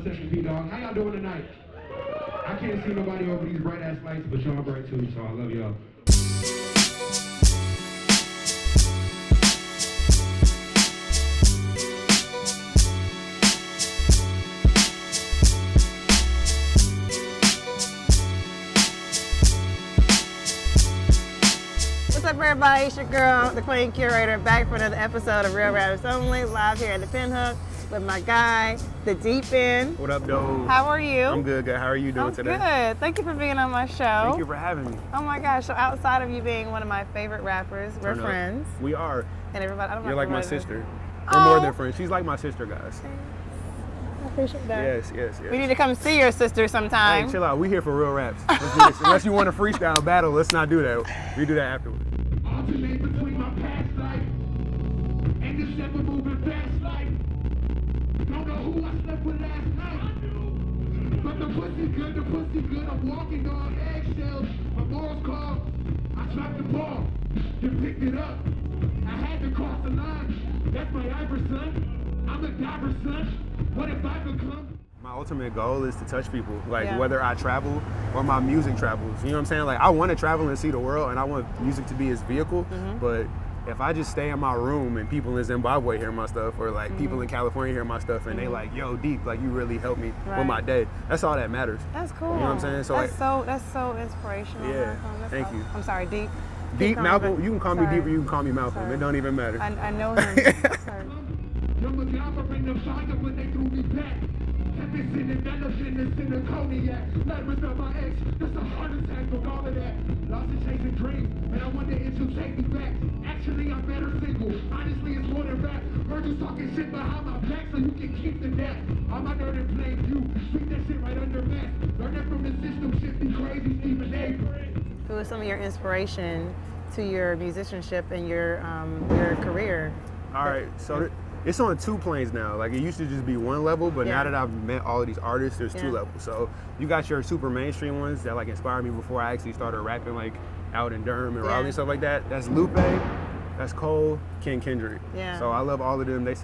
1 second, P-Dog. How y'all doing tonight? I can't see nobody over these bright-ass lights, but y'all bright too, so I love y'all. What's up, everybody? It's your girl, the Queen Curator, back for another episode of Real Rappers Only, live here at the Pinhook with my guy, theDeeepEnd. What up, though? How are you? I'm good. How are you doing today? Good. Thank you for being on my show. Thank you for having me. Oh my gosh! So outside of you being one of my favorite rappers, we're friends. We are. And everybody, I don't know. You're like my sister. We're Oh. more than friends. She's like my sister, guys. I appreciate that. Yes. We need to come see your sister sometime. Hey, chill out. We here for real raps. Let's do this. Unless you want a freestyle battle, let's not do that. We do that afterwards. Alternate between my past life and this ever moving fast life. Don't know who I slept with last night. But the pussy good. I'm walking on eggshells. My morals called. I dropped the ball. You picked it up. I had to cross the line. That's my Iverson. I'm a diver, son. What if I become? My ultimate goal is to touch people, like Yeah. whether I travel or my music travels. You know what I'm saying? Like I want to travel and see the world, and I want music to be his vehicle. But if I just stay in my room and people in Zimbabwe hear my stuff, or like people in California hear my stuff, and they like, yo, Deep, like you really helped me with my day. That's all that matters. That's cool. You know what I'm saying? So that's so inspirational. Yeah. That's Thank awesome. you. I'm sorry, Deep. Deep Malcolm, you can call me Sorry. Deep or you can call me Malcolm. Sorry. It don't even matter. I know him. Sorry. Number number in the fire when they threw me back. Have been sitting medicine in the cognac. Letters of my ex, that's a heart attack with all of that. Lost in chasing dreams, and I wonder if you'll take me back. Actually, I'm better single. Honestly, it's more than rap. Heard you talking shit behind my back, so you can keep the net. I'm a nerd and blame you. Speak that shit right under mask. Learn that from the system, shit be crazy, Stephen A. Who was some of your inspiration to your musicianship and your career? All right, so it's on 2 planes now. Like it used to just be 1 level, but now that I've met all of these artists, there's 2 levels. So you got your super mainstream ones that like inspired me before I actually started rapping, like out in Durham and Raleigh and stuff like that. That's Lupe, that's Cole, King Kendrick. Yeah. So I love all of them. They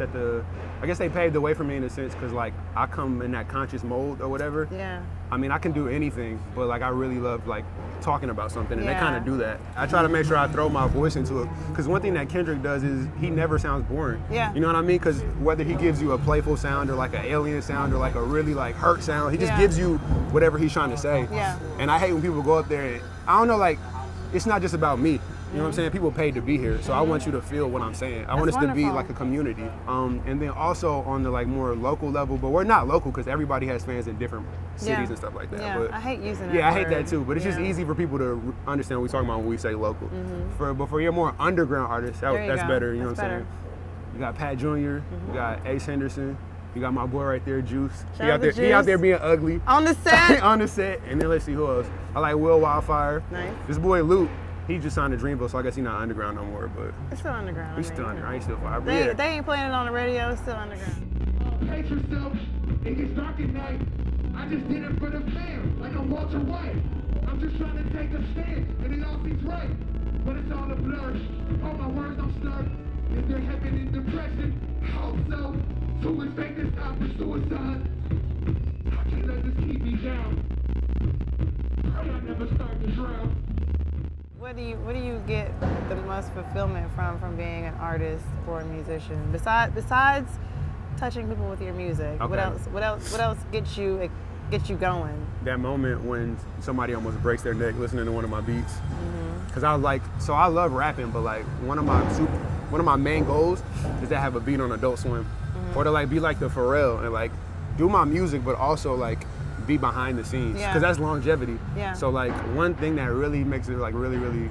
I guess they paved the way for me in a sense, because like I come in that conscious mode or whatever. Yeah. I mean, I can do anything, but like I really love like talking about something, and they kind of do that. I try to make sure I throw my voice into it, because one thing that Kendrick does is he never sounds boring. Yeah. You know what I mean? Because whether he gives you a playful sound or like an alien sound or like a really like hurt sound, he just gives you whatever he's trying to say. Yeah. And I hate when people go up there and, I don't know, like, it's not just about me. You know what I'm saying? People paid to be here, so I want you to feel what I'm saying. I want us to be like a community. And then also on the like more local level, but we're not local because everybody has fans in different cities and stuff like that. Yeah, but I hate using that Yeah, I hate word. that too, but it's just easy for people to understand what we're talking about when we say local. But for your more underground artists, that's better, you know what I'm saying? You got Pat Jr., you got Ace Henderson, you got my boy right there, Juice. He out there being ugly. On the set? On the set. And then let's see who else. I like Will Wildfire. Nice. This boy Luke, he just signed to Dreamville, so I guess he's not underground no more, but It's still underground. he's still underground. He's still fire. But They, yeah. they ain't playing it on the radio. It's still underground. Pace yourself. It gets dark at night. I just did it for the fam, like I'm Walter White. I'm just trying to take a stand, and it all seems right. But it's all a blur. All my words I'm stuck. Is there heaven in depression? Hope so. Suicide this out for suicide. I can't let this keep me down. Pray I never start to drown. What do you get the most fulfillment from being an artist or a musician? Besides touching people with your music, Okay. what else gets you going? That moment when somebody almost breaks their neck listening to one of my beats. Cause I love rapping, but like one of my main goals is to have a beat on Adult Swim, or to like be like the Pharrell and like do my music, but also like be behind the scenes, because that's longevity. Yeah. So like one thing that really makes it like really, really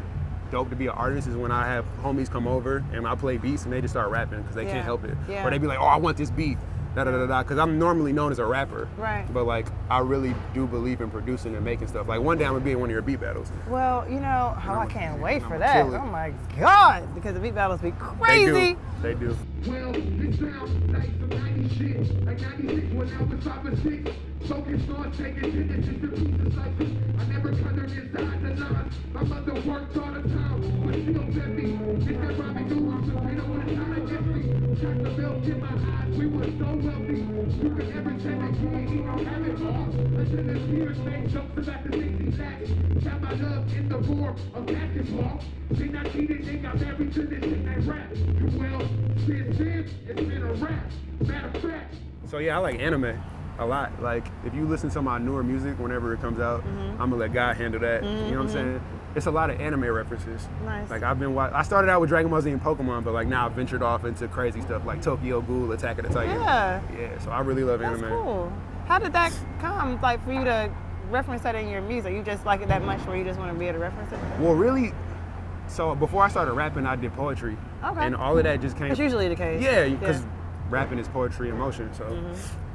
dope to be an artist is when I have homies come over and I play beats and they just start rapping because they can't help it. Yeah. Or they be like, oh, I want this beat. Because I'm normally known as a rapper. Right. But like, I really do believe in producing and making stuff. Like one day I'm gonna be in one of your beat battles. Well, you know, I can't wait for I'm that. chilling. Oh my God, because the beat battles be crazy. They do. Well, it sounds like some 90 shit. Like 96 when I was 5 or 6. Focused on taking attendance to pieces like this. I never cut her inside the line. My mother worked all the time, but she don't get me. It's that Robbie do, I'm the potato with a time against me. shot the belt in my eyes, we were so wealthy. You could every single kid, he don't have it all. Until his peers make jokes about the things he lacks. Got my love in the form of basketball. They not cheated, they got married to this shit they rap. Well, since then, it's been a rap. Matter of fact. So yeah, I like anime a lot. Like if you listen to my newer music whenever it comes out, I'm gonna let God handle that. You know what I'm saying? It's a lot of anime references. Nice. Like I started out with Dragon Ball Z and Pokemon, but like now I've ventured off into crazy stuff like Tokyo Ghoul, Attack of the Titan. Yeah. Yeah, so I really love That's anime. cool. How did that come, like, for you to reference that in your music? You just like it that much where you just want to be able to reference it? Well, really, so before I started rapping, I did poetry. Okay. And all of that just came. That's usually the case. Yeah, because rapping is poetry in motion. So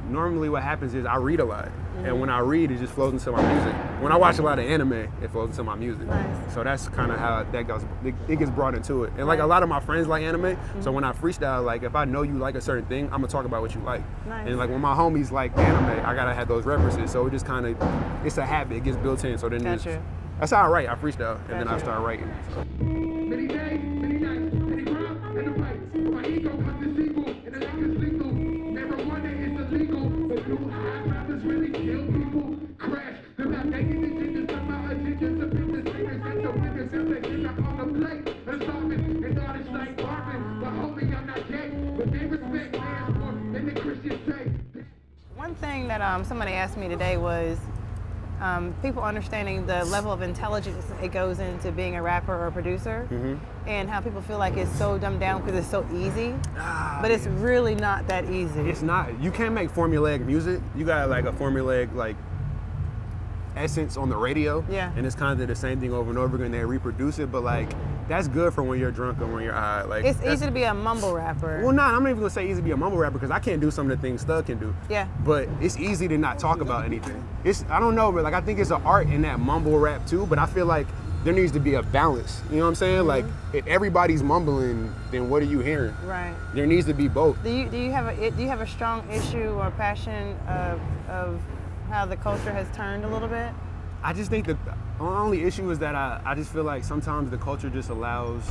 normally what happens is I read a lot. And when I read, it just flows into my music. When I watch a lot of anime, it flows into my music. Nice. So that's kind of how that goes. It gets brought into it. And like a lot of my friends like anime. So when I freestyle, like if I know you like a certain thing, I'm gonna talk about what you like. Nice. And like when my homies like anime, I gotta have those references. So it just kind of, it's a habit. It gets built in. So then Gotcha. that's how I write. I freestyle and then I Gotcha. start writing. So. Many days, many nights, many crimes, and the fight. My ego comes to sequel, and the lack is lethal. Marijuana is illegal, but do high rappers really kill people? Crash, they're not making decisions on my agendas. The business leaders and the winners, and they get on the plate. And solving, and artists like Marvin. But homie, I'm not gay, but they respect man's more than the Christians say. One thing that somebody asked me today was people understanding the level of intelligence it goes into being a rapper or a producer, and how people feel like it's so dumbed down because it's so easy, but it's really not that easy. It's not. You can't make formulaic music. You got like a formulaic like essence on the radio, and it's kind of the same thing over and over again. They reproduce it, but like that's good for when you're drunk or when you're high. Like It's easy to be a mumble rapper. Well, I'm not even gonna say easy to be a mumble rapper because I can't do some of the things Thug can do. Yeah. But it's easy to not talk about anything. I don't know, but like I think it's an art in that mumble rap too. But I feel like there needs to be a balance. You know what I'm saying? Like if everybody's mumbling, then what are you hearing? Right. There needs to be both. Do you have a strong issue or passion of how the culture has turned a little bit? I just think that the only issue is that I just feel like sometimes the culture just allows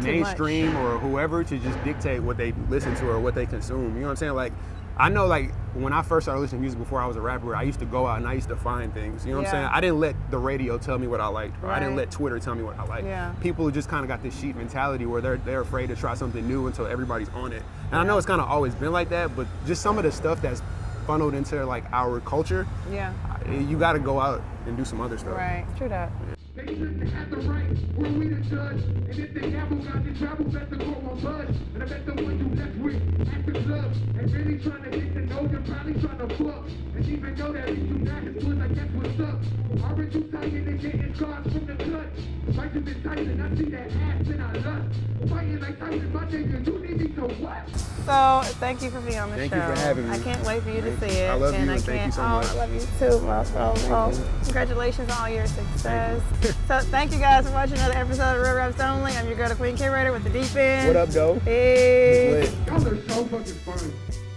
mainstream or whoever to just dictate what they listen to or what they consume. You know what I'm saying? Like, I know like when I first started listening to music before I was a rapper, I used to go out and I used to find things. You know what I'm saying? I didn't let the radio tell me what I liked, or I didn't let Twitter tell me what I liked. Yeah. People just kind of got this sheep mentality where they're afraid to try something new until everybody's on it. And I know it's kind of always been like that, but just some of the stuff that's funneled into like our culture, you got to go out and do some other stuff. Right, true that. They shouldn't have the right, were we the judge? And if they gamble, got the travel, bet the court won't budge. And I bet the one you left with at the club, and really trying to get to know, you're probably trying to fuck. And even though that leaves you not his foot, I guess what's up. Aren't you tired and getting scars from the cut? Fight to the Tyson, I see that ass and I lust. Fighting like Tyson, my nigga, you need me to what? So, thank you for being on the show. Thank you for having me. I can't wait for you to see it. I love you and thank you so much. I love you too, Marco. Congratulations on all your success. So, thank you guys for watching another episode of Real Raps Only. I'm your girl, the Queen Curator with the Deep End. What up, though? Peace. Y'all are so fucking fun.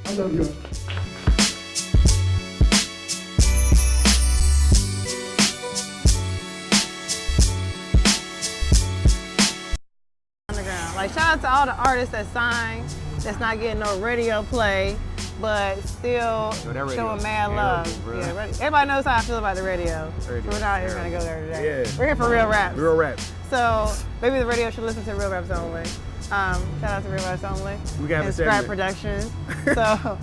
I love y'all. Like, shout out to all the artists that sign, that's not getting no radio play, but still showing mad love. Everybody knows how I feel about the radio. So we're not even gonna go there today. We're here for Real Raps. Real Raps. So maybe the radio should listen to Real Raps Only. Shout out to Real Raps Only. We got and Scrapt Productions. So